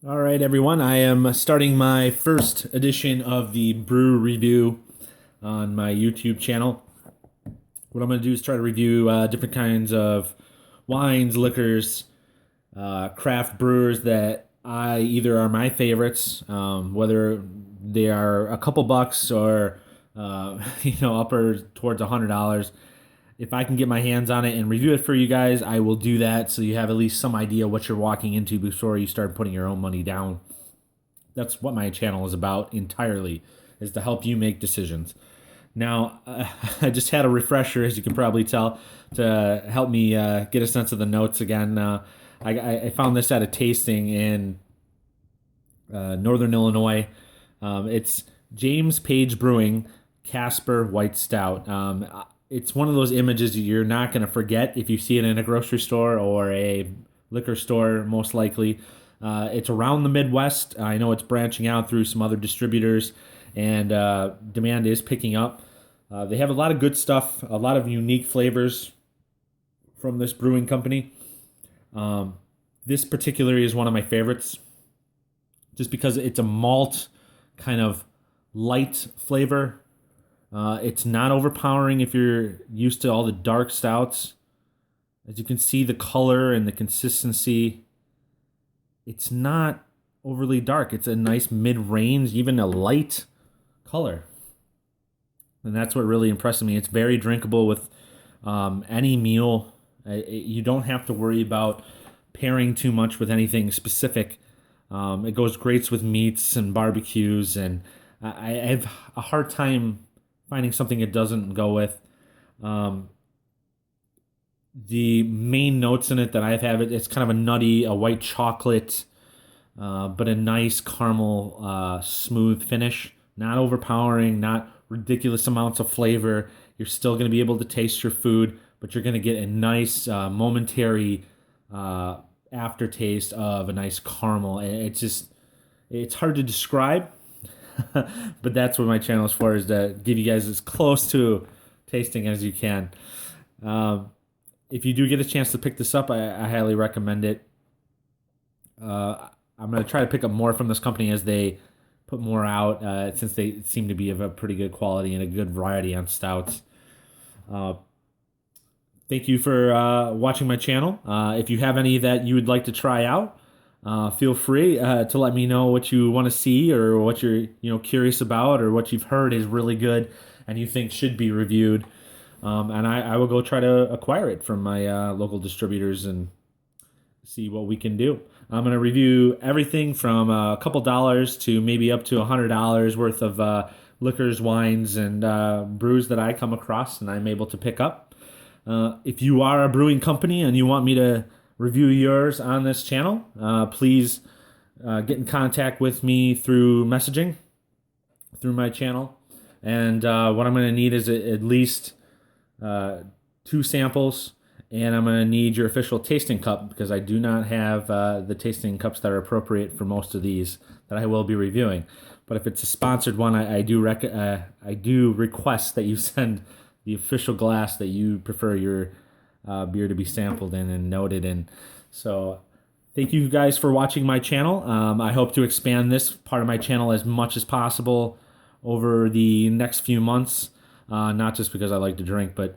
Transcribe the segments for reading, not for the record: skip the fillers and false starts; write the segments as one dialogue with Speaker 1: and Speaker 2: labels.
Speaker 1: All right, everyone. I am starting my first edition of the Brew review on my YouTube channel. What I'm going to do is try to review different kinds of wines, liquors, craft brewers that I either are my favorites, whether they are a couple bucks or upper towards $100. If I can get my hands on it and review it for you guys, I will do that so you have at least some idea what you're walking into before you start putting your own money down. That's what my channel is about entirely, is to help you make decisions. Now, I just had a refresher, as you can probably tell, to help me get a sense of the notes again. I found this at a tasting in Northern Illinois. It's James Page Brewing Casper White Stout. It's one of those images you're not going to forget if you see it in a grocery store or a liquor store, most likely. It's around the Midwest. I know it's branching out through some other distributors, and demand is picking up. They have a lot of good stuff, a lot of unique flavors from this brewing company. This particularly is one of my favorites just because it's a malt kind of light flavor. It's not overpowering if you're used to all the dark stouts. As you can see, the color and the consistency, it's not overly dark. It's a nice mid-range, even a light color. And that's what really impressed me. It's very drinkable with any meal. You don't have to worry about pairing too much with anything specific. It goes great with meats and barbecues, and I have a hard time finding something it doesn't go with. The main notes in it that I've had, it's kind of a nutty, a white chocolate, but a nice caramel, smooth finish. Not overpowering, not ridiculous amounts of flavor. You're still going to be able to taste your food, but you're going to get a nice, momentary aftertaste of a nice caramel. It's hard to describe, but that's what my channel is for, is to give you guys as close to tasting as you can. If you do get a chance to pick this up, I highly recommend it. I'm going to try to pick up more from this company as they put more out, since they seem to be of a pretty good quality and a good variety on stouts. Thank you for watching my channel. If you have any that you would like to try out, feel free to let me know what you want to see, or what you're curious about, or what you've heard is really good and you think should be reviewed. And I will go try to acquire it from my local distributors and see what we can do. I'm going to review everything from a couple dollars to maybe up to $100 worth of liquors, wines, and brews that I come across and I'm able to pick up. If you are a brewing company and you want me to review yours on this channel, please get in contact with me through messaging, through my channel. And what I'm going to need is at least 2 samples, and I'm going to need your official tasting cup, because I do not have the tasting cups that are appropriate for most of these that I will be reviewing. But if it's a sponsored one, I do request that you send the official glass that you prefer your beer to be sampled in and noted in. So thank you guys for watching my channel. I hope to expand this part of my channel as much as possible over the next few months. Not just because I like to drink, but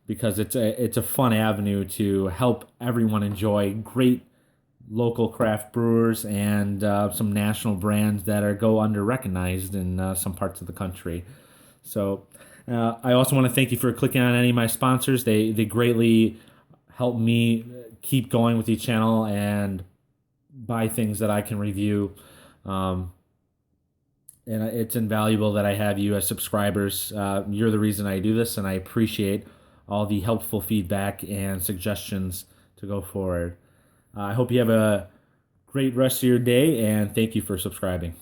Speaker 1: because it's a fun avenue to help everyone enjoy great local craft brewers and some national brands that go under recognized in some parts of the country. So I also want to thank you for clicking on any of my sponsors. They greatly help me keep going with the channel and buy things that I can review. And it's invaluable that I have you as subscribers. You're the reason I do this, and I appreciate all the helpful feedback and suggestions to go forward. I hope you have a great rest of your day, and thank you for subscribing.